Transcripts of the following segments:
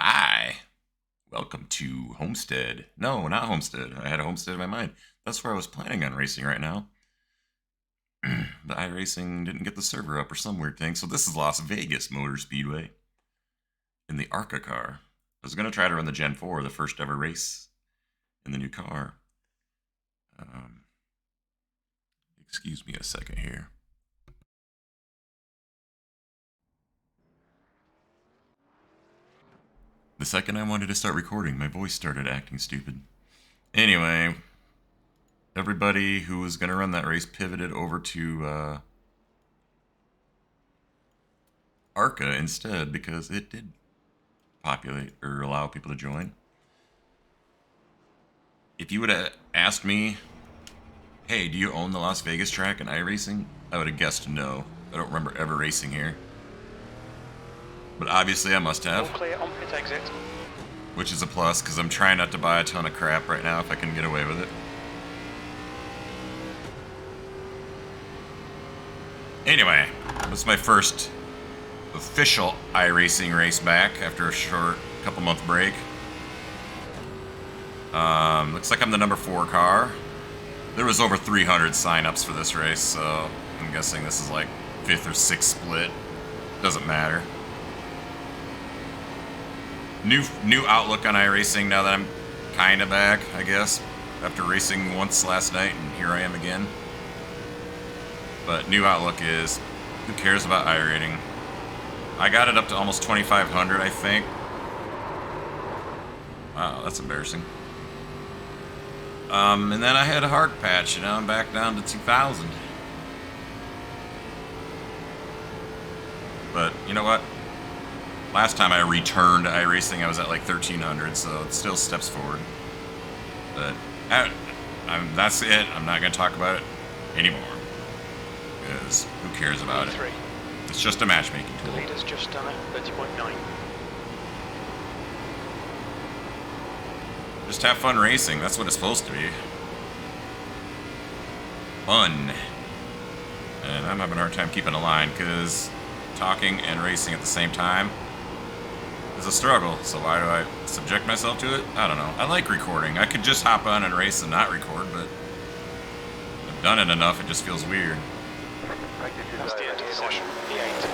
Hi, welcome to Homestead. No, not Homestead. I had a Homestead in my mind. That's where I was planning on racing right now. But iRacing didn't get the server up or some weird thing, so this is Las Vegas Motor Speedway in the ARCA car. I was going to try to run the Gen 4, the first ever race in the new car. Excuse me a second here. The second I wanted to start recording, my voice started acting stupid. Anyway, everybody who was going to run that race pivoted over to ARCA instead because it did populate or allow people to join. If you would have asked me, hey, do you own the Las Vegas track in iRacing? I would have guessed no. I don't remember ever racing here. But obviously I must have. All clear on pit exit. Which is a plus, because I'm trying not to buy a ton of crap right now if I can get away with it. Anyway, this is my first official iRacing race back after a short couple-month break. Looks like I'm the number 4 car. There was over 300 sign-ups for this race, so I'm guessing this is like 5th or 6th split. Doesn't matter. New outlook on iRacing now that I'm kind of back, I guess. After racing once last night, and here I am again. But new outlook is, who cares about iRating? I got it up to almost 2,500, I think. Wow, that's embarrassing. And then I had a hard patch, and now I'm back down to 2,000. But, you know what? Last time I returned to iRacing, I was at like 1,300, so it still steps forward. But that's it. I'm not going to talk about it anymore. Because who cares about it? It's just a matchmaking tool. The leader's just done a 30.9. Just have fun racing. That's what it's supposed to be. Fun. And I'm having a hard time keeping a line because talking and racing at the same time is a struggle. So why do I subject myself to it? I don't know. I like recording. I could just hop on and race and not record, but I've done it enough, it just feels weird. That's the end of the session. E8.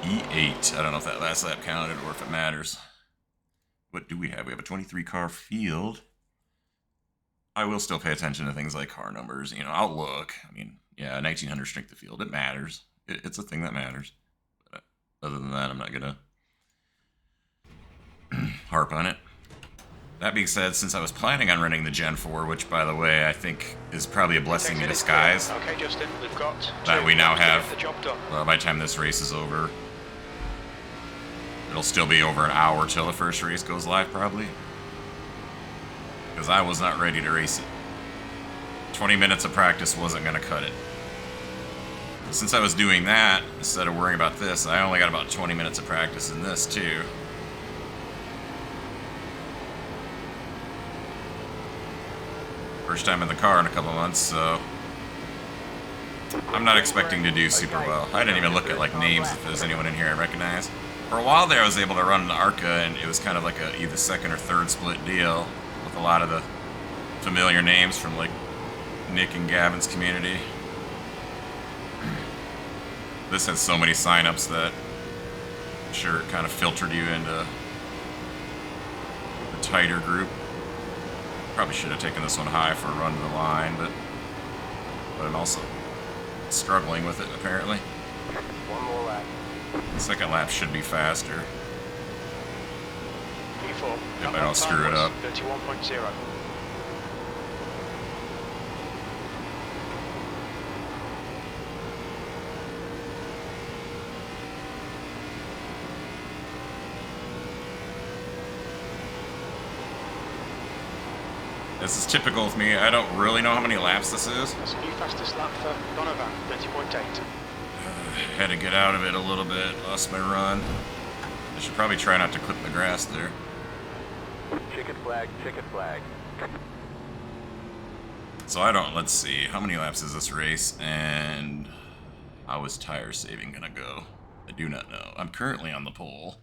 E8. I don't know if that last lap counted or if it matters. What do we have? We have a 23 car field. I will still pay attention to things like car numbers, outlook. I mean, yeah, 1900 strength of field. It matters. It's a thing that matters. But other than that, I'm not going to harp on it. That being said, since I was planning on running the Gen 4, which, by the way, I think is probably a blessing in disguise. Okay, Justin, we've got that we now have, the job done. Well, by the time this race is over, it'll still be over an hour till the first race goes live, probably. Because I was not ready to race it. 20 minutes of practice wasn't going to cut it. Since I was doing that, instead of worrying about this, I only got about 20 minutes of practice in this, too. First time in the car in a couple months, so I'm not expecting to do super well. I didn't even look at like names if there's anyone in here I recognize. For a while there, I was able to run the ARCA, and it was kind of like a either second or third split deal with a lot of the familiar names from like Nick and Gavin's community. This has so many signups that I'm sure it kind of filtered you into a tighter group. Probably should have taken this one high for a run to the line, but I'm also struggling with it, apparently. One more lap. The second lap should be faster. P4. If I don't screw it up. 31.0. This is typical with me. I don't really know how many laps this is. That's a new fastest lap for Donovan, 30.8. Had to get out of it a little bit. Lost my run. I should probably try not to clip the grass there. Chicken flag, chicken flag. So let's see. How many laps is this race? And how is tire saving gonna go? I do not know. I'm currently on the pole.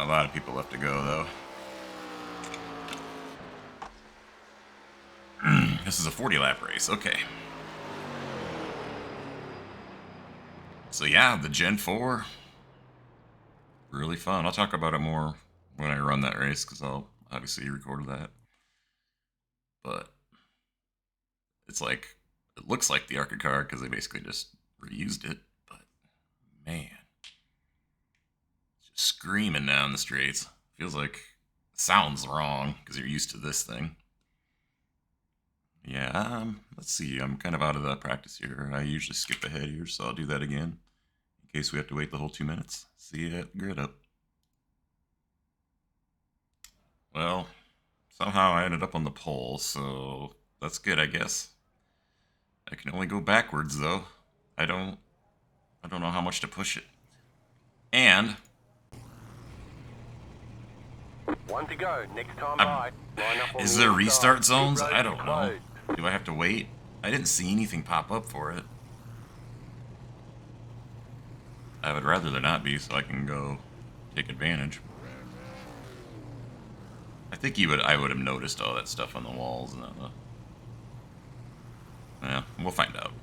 A lot of people left to go, though. This is a 40-lap race. Okay. So yeah, the Gen 4. Really fun. I'll talk about it more when I run that race, because I'll obviously record that. But it's like, it looks like the ARCA car, because they basically just reused it. But man, just screaming down the straights. Feels like it sounds wrong, because you're used to this thing. Yeah, let's see. I'm kind of out of the practice here. I usually skip ahead here, so I'll do that again in case we have to wait the whole 2 minutes. See you at grid up. Well, somehow I ended up on the pole, so that's good, I guess. I can only go backwards, though. I don't know how much to push it. And 1 to go. Next time by. Line up on is the there inside. restart Pit zones? road I is don't know. closed. Do I have to wait? I didn't see anything pop up for it. I would rather there not be, so I can go take advantage. I think I would have noticed all that stuff on the walls and yeah, we'll find out.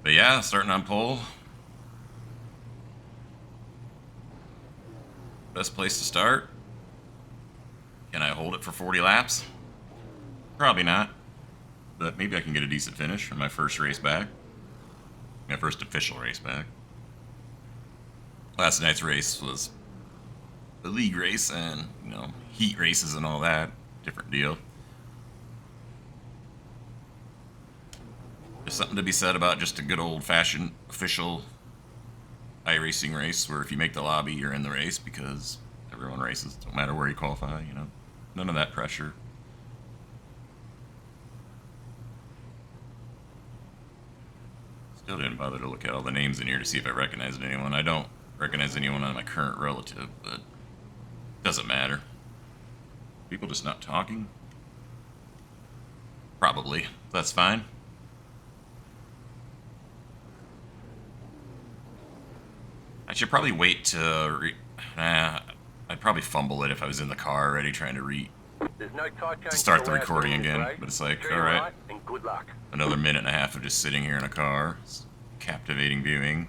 But yeah, starting on pole. Best place to start. Can I hold it for 40 laps? Probably not. But maybe I can get a decent finish for my first race back. My first official race back. Last night's race was the league race and, heat races and all that. Different deal. There's something to be said about just a good old-fashioned official iRacing race where if you make the lobby, you're in the race because everyone races. Don't matter where you qualify, None of that pressure. Still didn't bother to look at all the names in here to see if I recognized anyone. I don't recognize anyone on my current relative, but doesn't matter. People just not talking? Probably. That's fine. I should probably wait to I'd probably fumble it if I was in the car already trying to There's no tide change to start the allowed recording during this again. race. But it's like, Turn alright, right and good luck. another minute and a half of just sitting here in a car. It's captivating viewing.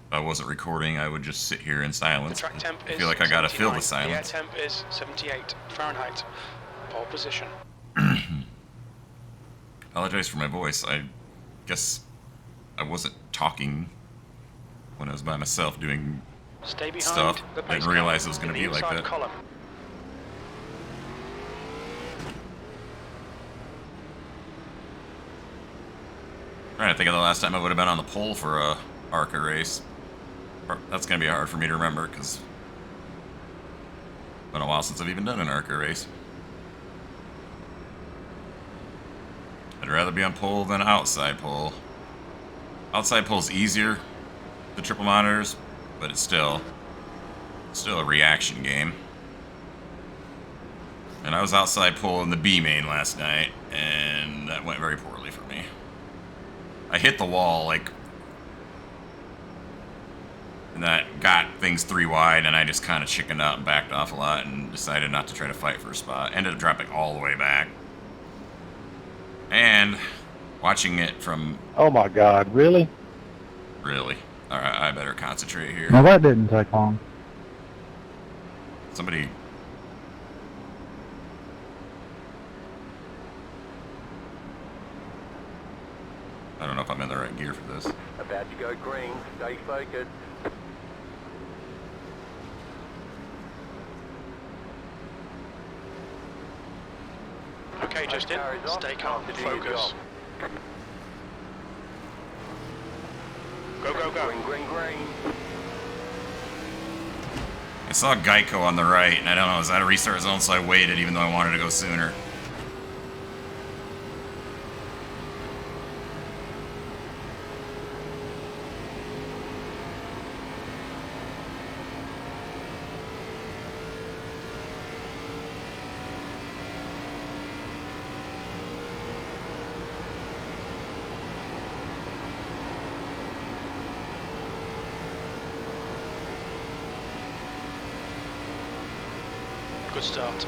If I wasn't recording, I would just sit here in The silence. track temp I is feel like I gotta fill 79. the The air silence. temp is 78 Fahrenheit. Pole position. Apologize for my voice. I guess I wasn't talking when I was by myself doing Stay behind stuff. the Didn't pace realize car it was gonna in the be like inside that. column. Trying to think of the last time I would have been on the pole for a ARCA race. That's gonna be hard for me to remember because it's been a while since I've even done an ARCA race. I'd rather be on pole than outside pole. Outside pole's easier, the triple monitors, but it's still a reaction game. And I was outside pole in the B main last night, and that went very poorly for me. I hit the wall, and that got things 3 wide, and I just kind of chickened out and backed off a lot and decided not to try to fight for a spot. Ended up dropping all the way back. And watching it from... Oh my God, really? Really? Alright, I better concentrate here. Now that didn't take long. Somebody... I don't know if I'm in the right gear for this. About to go green. Stay focused. Okay, Justin. Car is off. Stay calm. Time to do your Focus. job. Go, go, go. Green, green, green. I saw Geico on the right, and I don't know, is that a restart zone? So I waited even though I wanted to go sooner. Good start.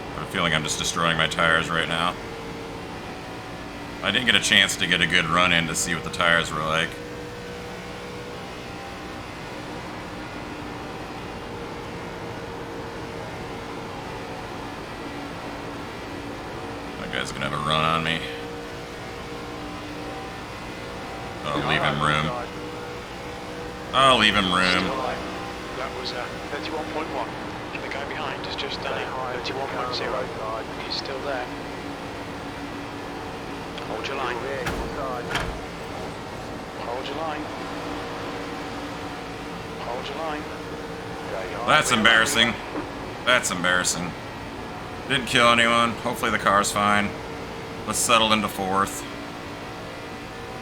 I have a feeling I'm just destroying my tires right now. I didn't get a chance to get a good run in to see what the tires were like. That guy's gonna have a run on me. I'll leave him room. I'll leave him room. Still alive. That was 31.1. The guy behind has just done it. 31.0. He's still there. Hold your line. Hold your line. Hold your line. That's embarrassing. That's embarrassing. Didn't kill anyone. Hopefully the car's fine. Let's settle into fourth.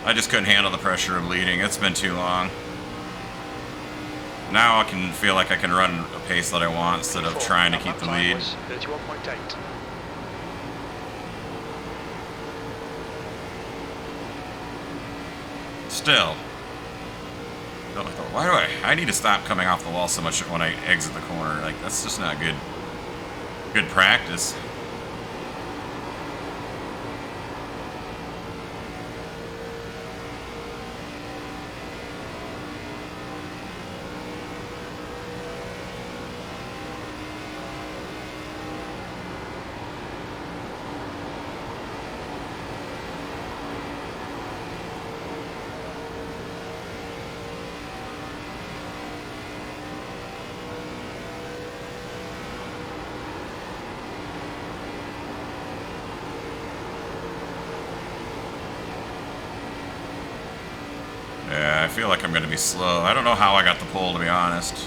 I just couldn't handle the pressure of leading. It's been too long. Now I can feel like I can run a pace that I want instead of trying to keep the lead. 31.8. Still. Why do I need to stop coming off the wall so much when I exit the corner. Like, that's just not good practice. Yeah, I feel like I'm going to be slow. I don't know how I got the pole, to be honest.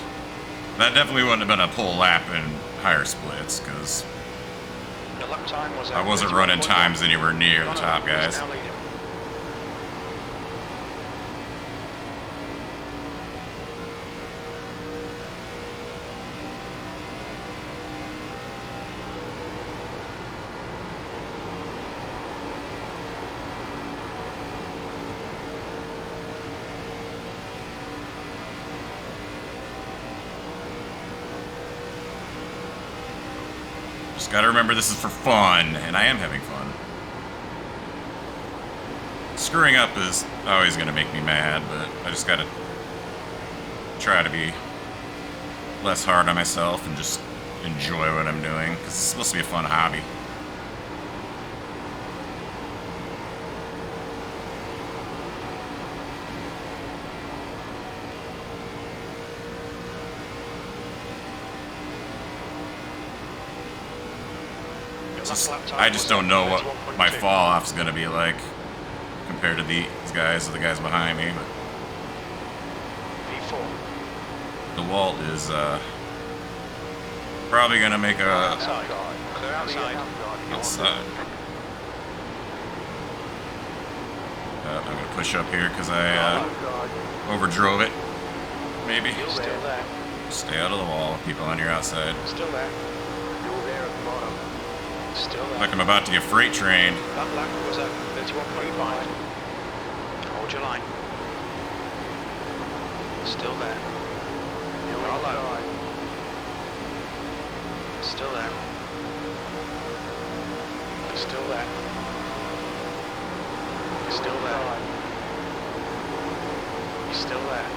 That definitely wouldn't have been a pole lap in higher splits, because The lap time was I wasn't running times anywhere near the top guys. Just gotta remember this is for fun, and I am having fun. Screwing up is always gonna make me mad, but I just gotta try to be less hard on myself and just enjoy what I'm doing, because it's supposed to be a fun hobby. I just don't know what my fall off is gonna be like compared to these guys or the guys behind me. P4. The Walt is probably gonna make a Outside. Clear outside. outside. I'm gonna push up here because I overdrove it. Maybe. Still there. Stay out of the wall, people on your outside. Still there. Still there. Like I'm about to get freight trained. That lap was at 31.5. Hold your line. Still there. You're low. Still there. Still there. Still there. Still there.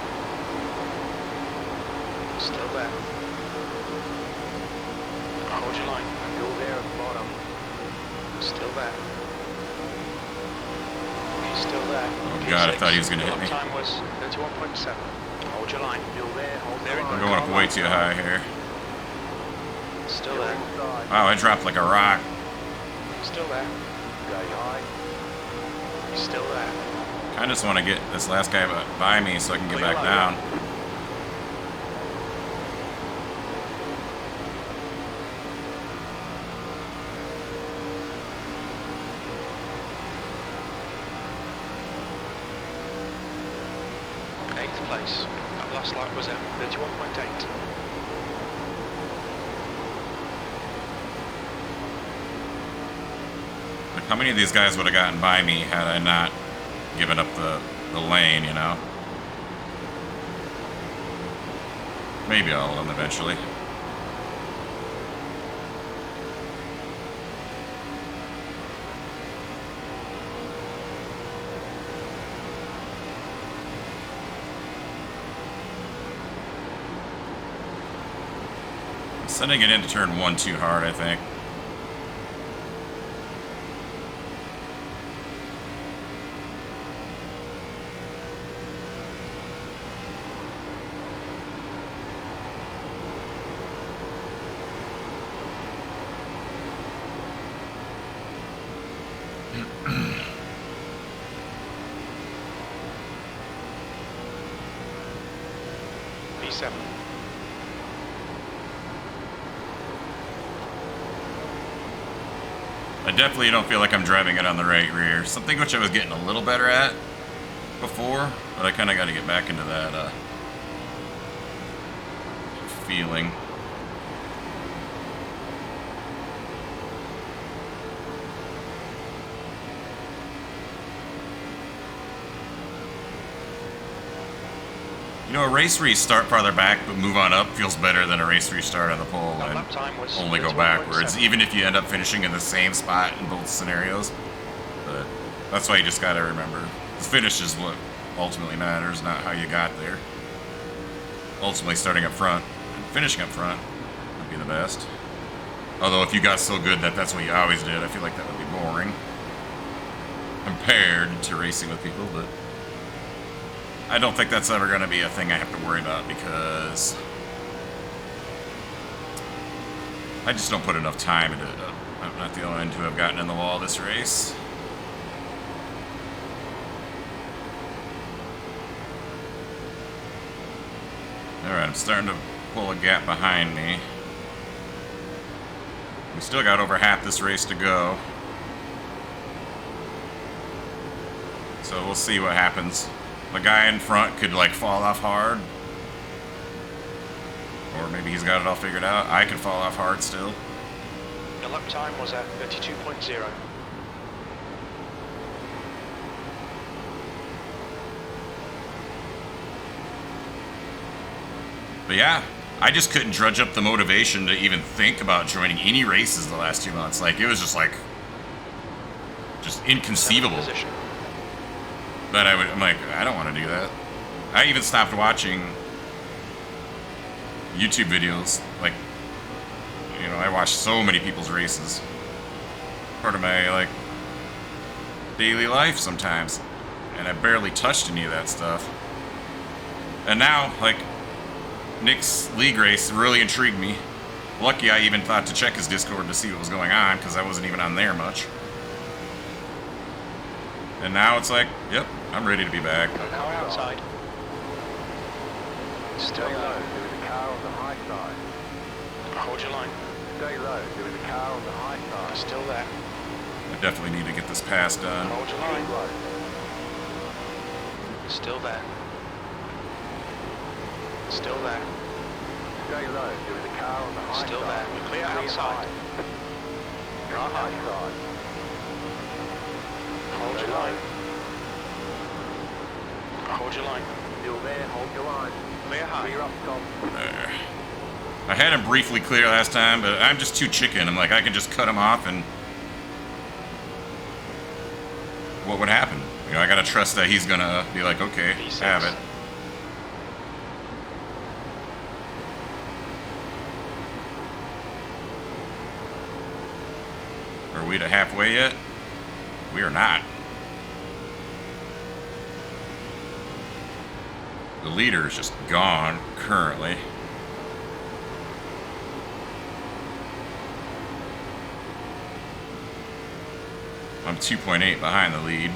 Still there. Hold your line. You're there at the bottom. Still there. He's still there. Oh god, I thought he was gonna hit me. Time was 31.7. Hold your line. You're there. Hold there. I'm going up way too high here. Still there. Wow, I dropped like a rock. Still there. He's still there. I just want to get this last guy by me so I can get back down. Eighth place. That last lap was at 31.8. The How many of these guys would have gotten by me had I not given up the lane, you know? Maybe I'll them eventually. I'm sending it into turn 1 too hard, I think. P7. I definitely don't feel like I'm driving it on the right rear. Something which I was getting a little better at before, but I kind of got to get back into that feeling. You know, a race restart farther back but move on up feels better than a race restart on the pole and Lap time was only go 31.7. backwards, even if you end up finishing in the same spot in both scenarios. But that's why you just gotta remember, the finish is what ultimately matters, not how you got there. Ultimately, starting up front and finishing up front would be the best. Although if you got so good that that's what you always did, I feel like that would be boring compared to racing with people, but I don't think that's ever going to be a thing I have to worry about because I just don't put enough time into it. I'm not the only one to have gotten in the wall this race. Alright, I'm starting to pull a gap behind me. We still got over half this race to go. So we'll see what happens. The guy in front could like fall off hard. Or maybe he's got it all figured out. I could fall off hard still. The lap time was at 32.0. But yeah, I just couldn't drudge up the motivation to even think about joining any races the last 2 months. Like, it was just like, just inconceivable. Position. But I'm like, I don't want to do that. I even stopped watching YouTube videos. Like, you know, I watch so many people's races. Part of my, like, daily life sometimes. And I barely touched any of that stuff. And now, like, Nick's league race really intrigued me. Lucky I even thought to check his Discord to see what was going on, because I wasn't even on there much. And now it's like, yep, I'm ready to be back. Now outside. Still Stay low, low. there is a car on the high side. Hold your line. Stay low, there is a car on the high side. Still there. I definitely need to get this pass done. Hold your Keep line. low. Still there. Still there. Stay low, there is a car on the high Still side. there. We're clear outside. Car high side. Hold your line. Hold your line. Still there, hold your line. Clear high. Clear up top. There. I had him briefly clear last time, but I'm just too chicken. I'm like, I can just cut him off and what would happen? You know, I gotta trust that he's gonna be like, okay, P6. have it. Are we to halfway yet? We are not. The leader is just gone currently. I'm 2.8 behind the lead.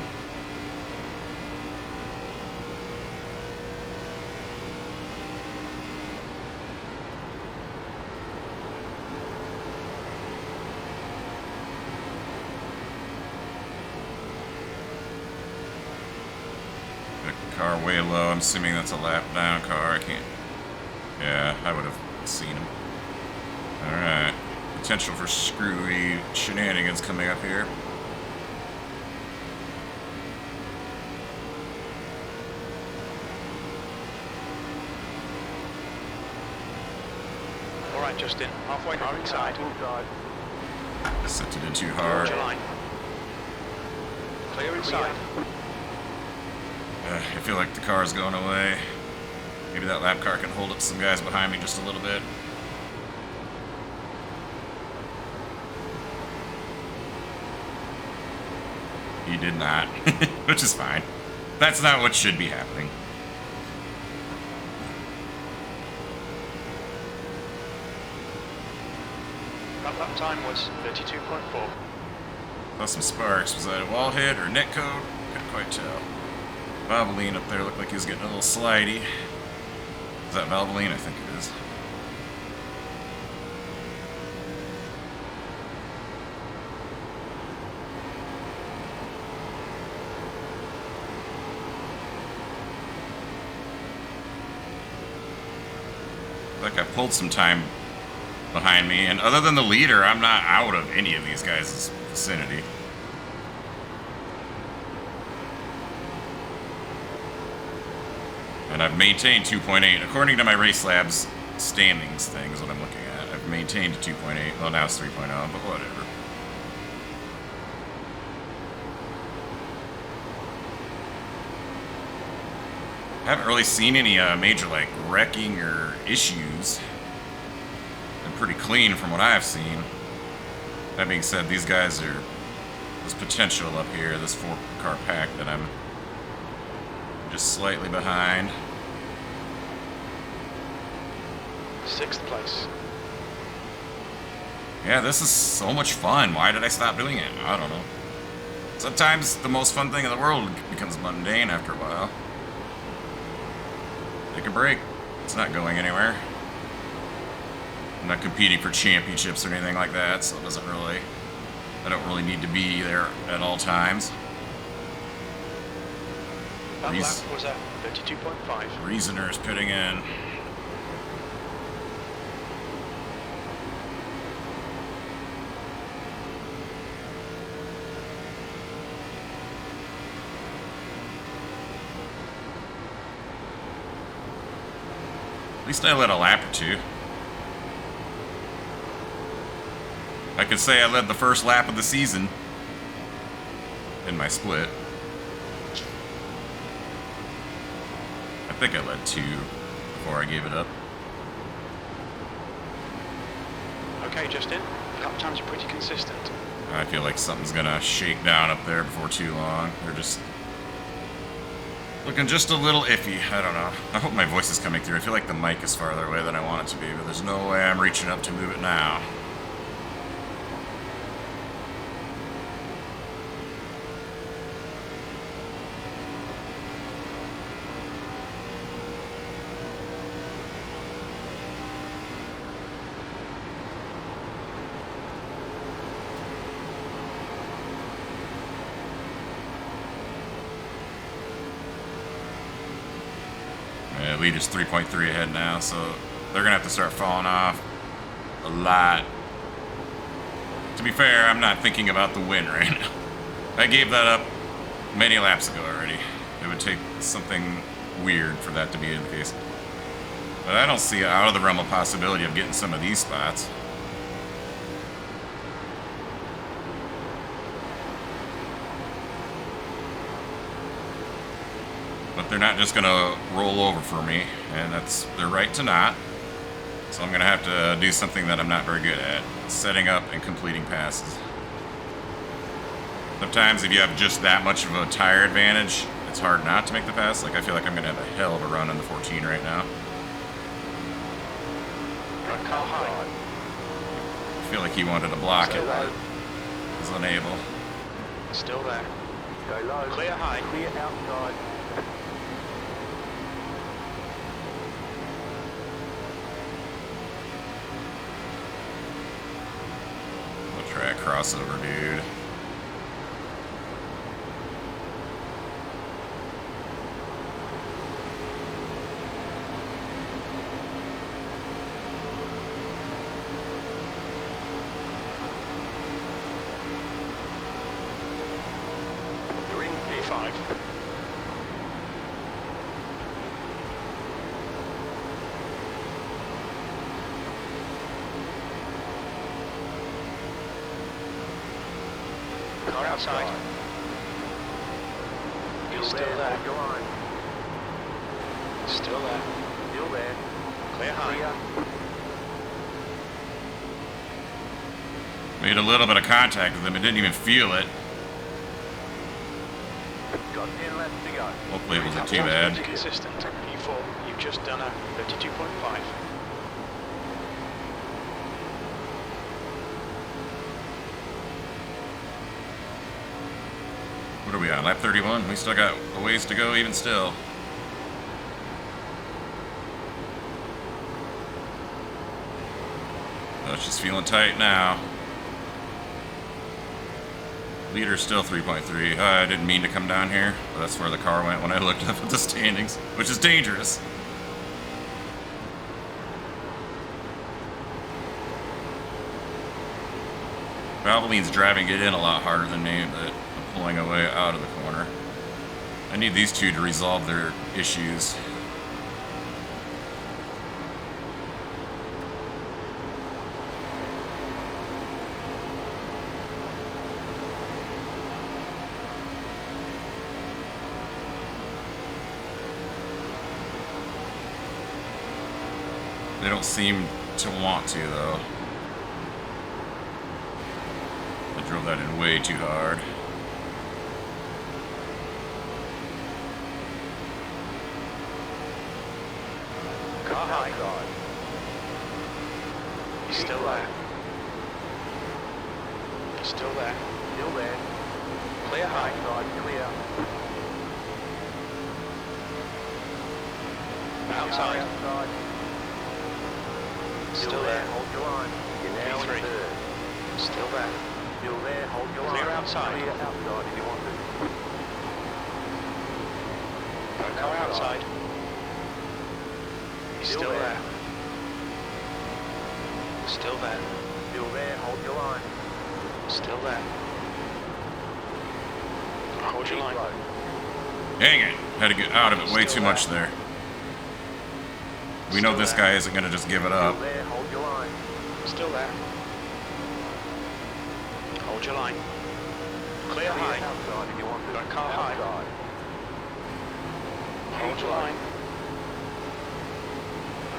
The car way low. I'm assuming that's a lap down car. I can't. Yeah, I would have seen him. Alright. Potential for screwy shenanigans coming up here. All right, Justin. Halfway car inside. Sent it in too Hold hard. your line. Clear inside. I feel like the car's going away. Maybe that lap car can hold up some guys behind me just a little bit. He did not, which is fine. That's not what should be happening. That lap time was 32.4. Saw some sparks. Was that a wall hit or net code? Couldn't quite tell. Valvoline up there looked like he was getting a little slidey. Is that Valvoline? I think it is. Like I pulled some time behind me, and other than the leader, I'm not out of any of these guys' vicinity. And I've maintained 2.8. According to my Race Labs standings thing is what I'm looking at. I've maintained 2.8. Well, now it's 3.0, but whatever. I haven't really seen any major, like, wrecking or issues. Been pretty clean from what I've seen. That being said, these guys are... There's potential up here, this 4-car pack that I'm just slightly behind. 6th place. Yeah, this is so much fun. Why did I stop doing it? I don't know. Sometimes the most fun thing in the world becomes mundane after a while. Take a break. It's not going anywhere. I'm not competing for championships or anything like that, so it doesn't really... I don't really need to be there at all times. That lap was at 32.5. Reasoners pitting in. At least I led a lap or two. I could say I led the first lap of the season in my split. I think I led 2 before I gave it up. Okay, Justin. Lap times are pretty consistent. I feel like something's gonna shake down up there before too long. They're just looking just a little iffy. I don't know. I hope my voice is coming through. I feel like the mic is farther away than I want it to be, but there's no way I'm reaching up to move it now. Lead is 3.3 ahead now, so they're gonna have to start falling off a lot. To be fair, I'm not thinking about the win right now. I gave that up many laps ago already. It would take something weird for that to be the case. But I don't see out of the realm of possibility of getting some of these spots. But they're not just gonna roll over for me, and that's their right to not. So I'm gonna have to do something that I'm not very good at, setting up and completing passes. Sometimes if you have just that much of a tire advantage, it's hard not to make the pass. Like I feel like I'm gonna have a hell of a run in the 14 right now. Right car high. I feel like he wanted to block Still it. low. He's unable. Still there. Go low. Clear high. Clear outside. Track crossover, dude. You're in P5. Car outside. He's still there. Hold your line. Still there. Still there. Clear high. Clear. Made a little bit of contact with him. It didn't even feel it. Got 10 laps to go. Hopefully it wasn't That too one's bad. pretty consistent. P4, you've just done a 32.5. What are we on? Lap 31? We still got a ways to go even still. Oh, it's just feeling tight now. Leader's still 3.3. I didn't mean to come down here, but that's where the car went when I looked up at the standings, which is dangerous. Valvoline's driving it in a lot harder than me, but I'm pulling away out of the corner. I need these two to resolve their issues. They don't seem to want to, though. I drove that in way too hard. Car high. He's still there. He's still there. Still there. Clear high. Side clear. Outside. Outside. Still there. Hold your line. You're now P3. in third. Still there. Still there. Hold your line. Clear outside. Clear outside if you want to. Car outside. He's still there. Still there. Still there. Hold your line. Still there. Hold your line. Dang it! Had to get out of it way Still too there. much there. We know Still this there. guy isn't going to just give it up. Still there. Hold your line. Still there. Hold your line. Clear Clear high. outside if you want to. Got car high. Outside. Hold your line.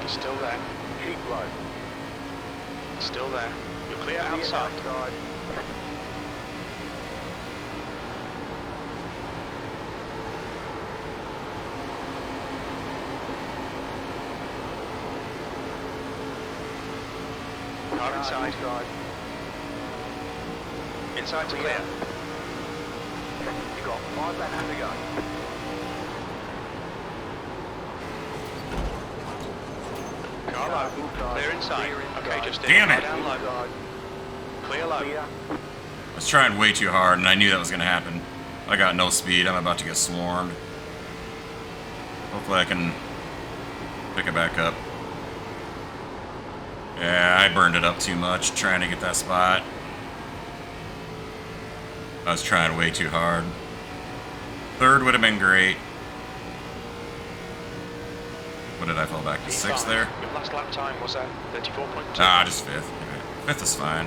Still there. Keep low. Still there. You're clear Clear outside. outside. Car inside. Inside. Inside's clear. You got 5 laps to go. Car low. Clear inside. Okay, just Damn it. down low. Inside. Clear low. Clear. I was trying way too hard, and I knew that was going to happen. I got no speed. I'm about to get swarmed. Hopefully I can pick it back up. Yeah, I burned it up too much trying to get that spot. I was trying way too hard. Third would have been great. What did I fall back to? 6th there? Your last lap time was at 34.2. Ah, just 5th. Okay. 5th is fine.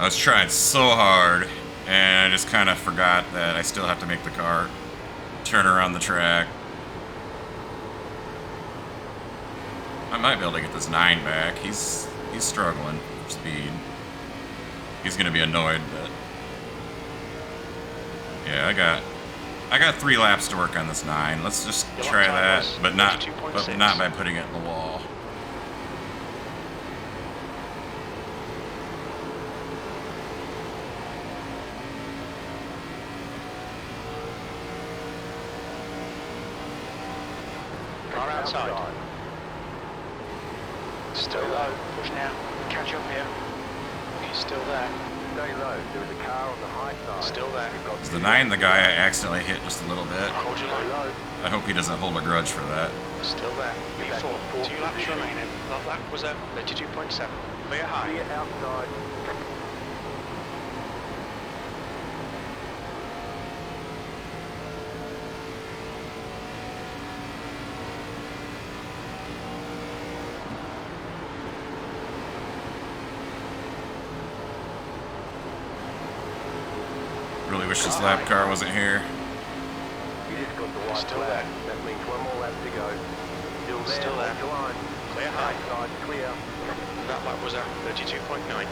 I was trying so hard, and I just kind of forgot that I still have to make the car turn around the track. I might be able to get this 9 back. He's struggling for speed. He's gonna be annoyed, but yeah, I got 3 laps to work on this 9. Let's just Your try lap time that, was but not 32.6. by putting it in the wall. Car outside. Still low. Push now. Catch up here. He's still there. Stay low. There is a car on the high side. Still there. You've got Is the 9 the guy I accidentally hit just a little bit? Hold your Stay line. low. I hope he doesn't hold a grudge for that. Still there. You're back P4. in fourth 2 laps position. remaining. That lap was at 32.7. Clear high. Clear outside. wish this lap car wasn't here. You just got the white Still flag. there. That means one more lap to go. Still there, Still there. hold your line. Clear high. Side clear. That lap was at 32.9.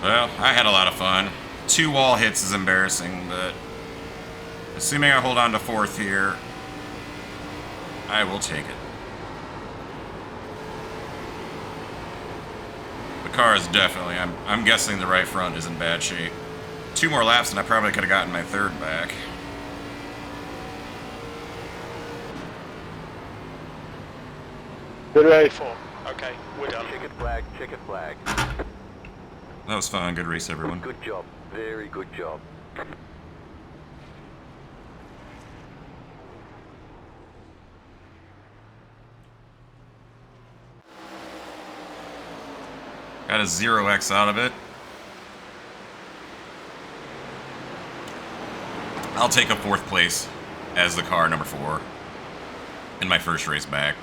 Well, I had a lot of fun. 2 wall hits is embarrassing, but assuming I hold on to 4th here, I will take it. The car is definitely, I'm guessing the right front is in bad shape. 2 more laps and I probably could have gotten my 3rd back. Good race. 4. Okay, we're done. Checkered flag, checkered flag. That was fun. Good race, everyone. Good job. Very good job. Got a 0x out of it. I'll take a 4th place as the car number 4 in my first race back.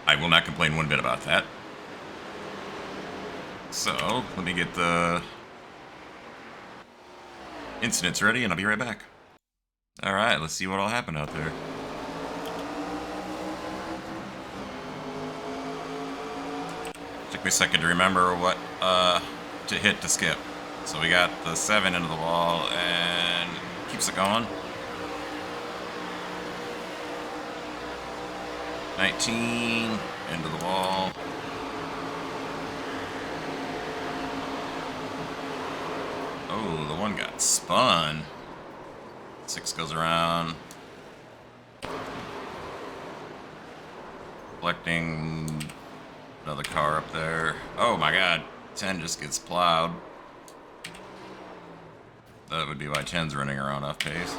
I will not complain one bit about that. So, let me get the incidents ready and I'll be right back. Alright, let's see what all happened out there. Took me a second to remember what to hit to skip. So we got the 7 into the wall and keeps it going. 19 into the wall. Oh, the one got spun. 6 goes around. Collecting another car up there. Oh my god. 10 just gets plowed. That would be why 10's running around off pace.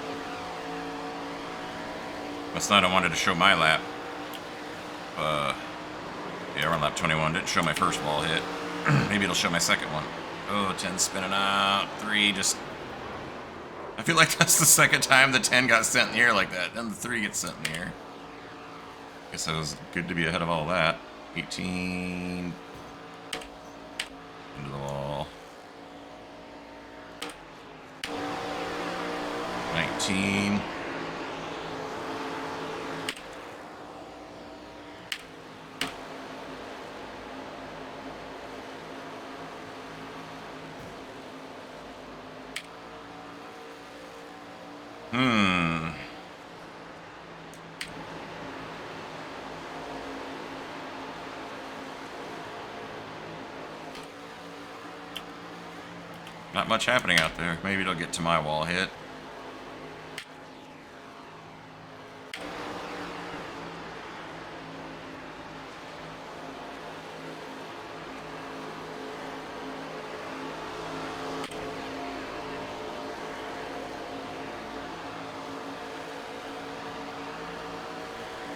Must not have wanted to show my lap. Yeah, we're on lap 21. Didn't show my first wall hit. Maybe it'll show my second one. Oh, 10 spinning out. 3 just... I feel like that's the second time the 10 got sent in the air like that. Then the 3 gets sent in the air. Guess it was good to be ahead of all that. 18... into the wall. 19... Not much happening out there. Maybe it'll get to my wall hit.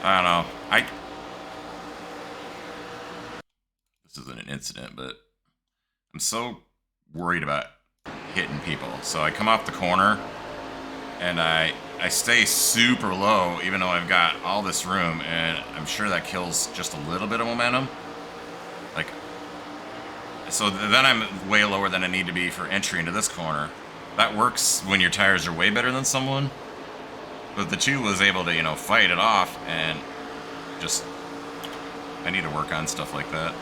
I don't know. This isn't an incident, but I'm so worried about hitting people. So I come off the corner and I stay super low even though I've got all this room, and I'm sure that kills just a little bit of momentum. Like, so then I'm way lower than I need to be for entry into this corner. That works when your tires are way better than someone. But the 2 was able to, you know, fight it off, and just, I need to work on stuff like that.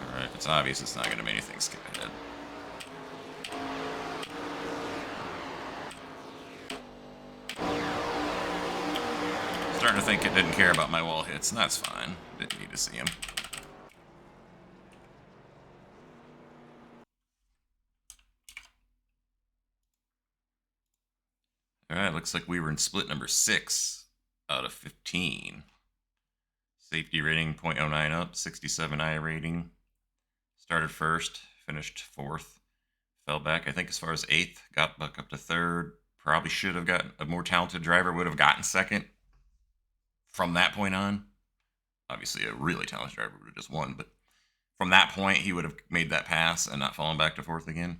Alright, it's obvious it's not going to make anything skip ahead. Starting to think it didn't care about my wall hits, and that's fine. Didn't need to see him. Alright, looks like we were in split number 6 out of 15. Safety rating 0.09 up, 67 iRating. Started first, finished 4th. Fell back, I think, as far as 8th. Got back up to 3rd. Probably should have gotten a more talented driver, would have gotten 2nd from that point on. Obviously, a really talented driver would have just won, but from that point, he would have made that pass and not fallen back to 4th again.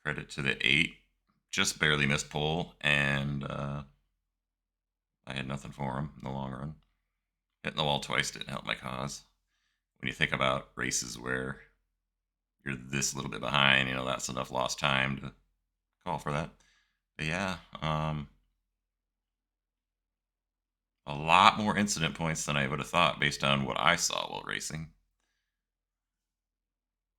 Credit to the 8. Just barely missed pole, and I had nothing for him in the long run. Hitting the wall twice didn't help my cause. When you think about races where you're this little bit behind, that's enough lost time to call for that. But yeah, a lot more incident points than I would have thought based on what I saw while racing.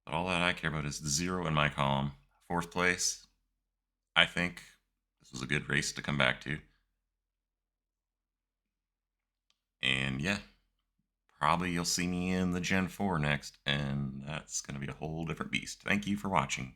But all that I care about is the 0 in my column. 4th place. I think this was a good race to come back to. And yeah, probably you'll see me in the Gen 4 next, and that's going to be a whole different beast. Thank you for watching.